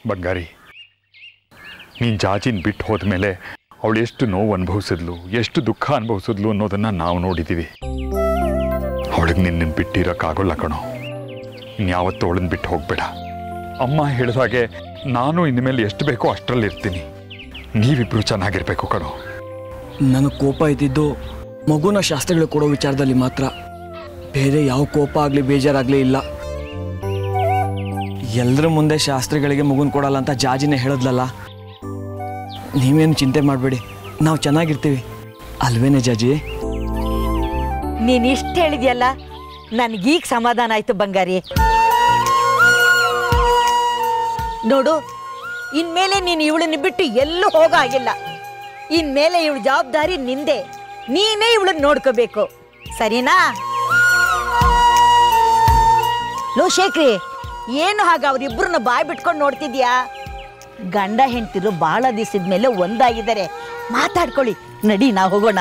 ಬಂಗಾರಿ, ನೀನು ಜಾಜಿನ ಬಿಟ್ಟು ಹೋದ್ಮೇಲೆ ಅವಳು ಎಷ್ಟು ನೋವು ಅನುಭವಿಸಿದ್ಲು, ಎಷ್ಟು ದುಃಖ ಅನುಭವಿಸಿದ್ಲು ಅನ್ನೋದನ್ನು ನಾವು ನೋಡಿದ್ದೀವಿ. ಅವಳಿಗೆ ನಿನ್ನ ಬಿಟ್ಟಿರೋಕ್ಕಾಗೋಲ್ಲ ಕಣೋ. ಇನ್ಯಾವತ್ತೂ ಅವಳನ್ನ ಬಿಟ್ಟು ಹೋಗಬೇಡ. ಅಮ್ಮ ಹೇಳಿದಾಗೆ ನಾನು ಇನ್ಮೇಲೆ ಎಷ್ಟು ಬೇಕೋ ಅಷ್ಟರಲ್ಲಿ ಇರ್ತೀನಿ. ನೀವಿಬ್ರು ಚೆನ್ನಾಗಿರ್ಬೇಕು ಕಣೋ. ನನಗೆ ಕೋಪ ಇದ್ದಿದ್ದು ಮಗುನ ಶಾಸ್ತ್ರಗಳು ಕೊಡೋ ವಿಚಾರದಲ್ಲಿ ಮಾತ್ರ. ಬೇರೆ ಯಾವ ಕೋಪ ಆಗಲಿ ಬೇಜಾರಾಗಲಿ ಇಲ್ಲ. ಎಲ್ಲರ ಮುಂದೆ ಶಾಸ್ತ್ರಿಗಳಿಗೆ ಮಗುನ ಕೊಡಲ್ಲ ಅಂತ ಜಾಜಿನೇ ಹೇಳಿದ್ಲಲ್ಲ. ನೀವೇನು ಚಿಂತೆ ಮಾಡಬೇಡಿ, ನಾವು ಚೆನ್ನಾಗಿರ್ತೀವಿ ಅಲ್ವೇನೆ ಜಾಜಿ? ನೀನು ಇಷ್ಟು ಹೇಳಿದ್ಯಲ್ಲ, ನನಗೀಗ ಸಮಾಧಾನ ಆಯ್ತು ಬಂಗಾರಿ. ನೋಡು, ಇನ್ಮೇಲೆ ನೀನು ಇವಳನ್ನ ಬಿಟ್ಟು ಎಲ್ಲೂ ಹೋಗಾಗಿಲ್ಲ. ಇನ್ಮೇಲೆ ಇವಳ ಜವಾಬ್ದಾರಿ ನಿಂದೆ. ನೀನೇ ಇವಳನ್ನ ನೋಡ್ಕೋಬೇಕು, ಸರಿನಾ? ಲೋ ಶೇಖ್ರಿ, ಏನು ಹಾಗ ಅವರಿಬ್ಬರನ್ನ ಬಾಯ್ ಬಿಟ್ಕೊಂಡು ನೋಡ್ತಿದ್ಯಾ? ಗಂಡ ಹೆಂಡ್ತಿರು ಬಹಳ ದಿವಸದ ಮೇಲೆ ಒಂದಾಗಿದ್ದಾರೆ. ಮಾತಾಡ್ಕೊಳ್ಳಿ, ನಡಿ ನಾವು ಹೋಗೋಣ.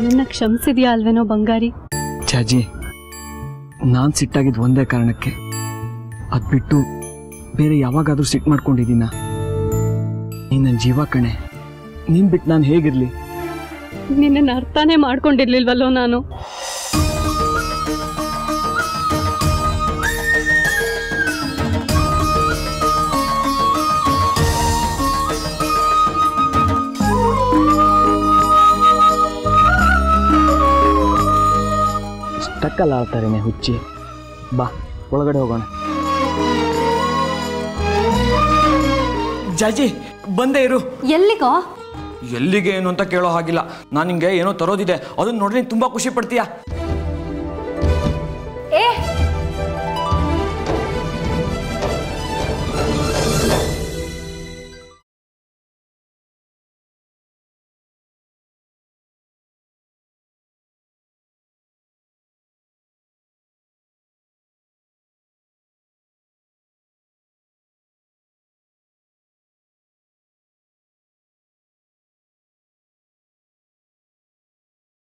ನನ್ನ ಕ್ಷಮಿಸಿದ್ಯಾ ಅಲ್ವೇನೋ ಬಂಗಾರಿ? ಜಾಜಿ, ನಾನು ಸಿಟ್ಟಾಗಿದ್ದು ಒಂದೇ ಕಾರಣಕ್ಕೆ. ಅದು ಬಿಟ್ಟು ಬೇರೆ ಯಾವಾಗಾದರೂ ಸಿಟ್ಟು ಮಾಡ್ಕೊಂಡಿದ್ದೀನ? ನೀನು ನನ್ನ ಜೀವ ಕಣೆ. ನೀನು ಬಿಟ್ಟು ನಾನು ಹೇಗಿರಲಿ? ನಿನ್ನನ್ನು ಅರ್ಥನೇ ಮಾಡ್ಕೊಂಡಿರ್ಲಿಲ್ವಲ್ಲೋ ನಾನು. ಇಷ್ಟಕ್ಕಲ್ಲ ಆಡ್ತಾರೇನೆ ಹುಚ್ಚಿ. ಬಾ ಒಳಗಡೆ ಹೋಗೋಣ. ಜಾಜಿ ಬಂದೇ ಇರು. ಎಲ್ಲಿಗೋ? ಎಲ್ಲಿಗೆ ಏನು ಅಂತ ಕೇಳೋ ಹಾಗಿಲ್ಲ. ನಾನು ನಿಂಗೆ ಏನೋ ತರೋದಿದೆ, ಅದನ್ನ ನೋಡ್ರಿ ತುಂಬ ಖುಷಿ ಪಡ್ತೀಯಾ.